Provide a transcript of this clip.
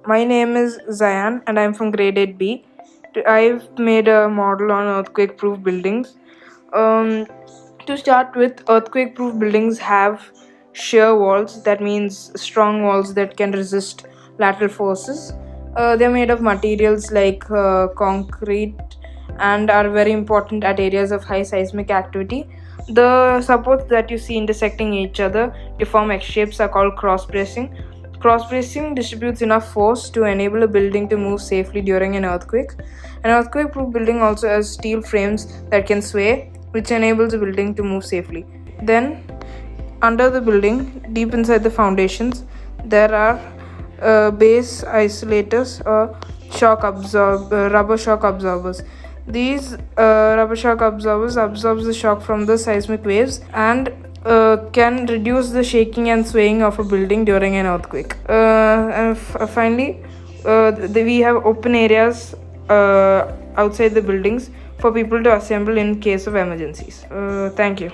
My name is Zyan and I'm from grade 8B. I've made a model on earthquake-proof buildings. To start with, earthquake-proof buildings have shear walls, that means strong walls that can resist lateral forces. They're made of materials like concrete and are very important at areas of high seismic activity. The supports that you see intersecting each other to form X shapes are called cross bracing. Cross bracing distributes enough force to enable a building to move safely during an earthquake. An earthquake proof building also has steel frames that can sway, which enables a building to move safely. Then, under the building, deep inside the foundations, there are base isolators or rubber shock absorbers. These rubber shock absorbers absorb the shock from the seismic waves and can reduce the shaking and swaying of a building during an earthquake. Finally, we have open areas outside the buildings for people to assemble in case of emergencies. Thank you.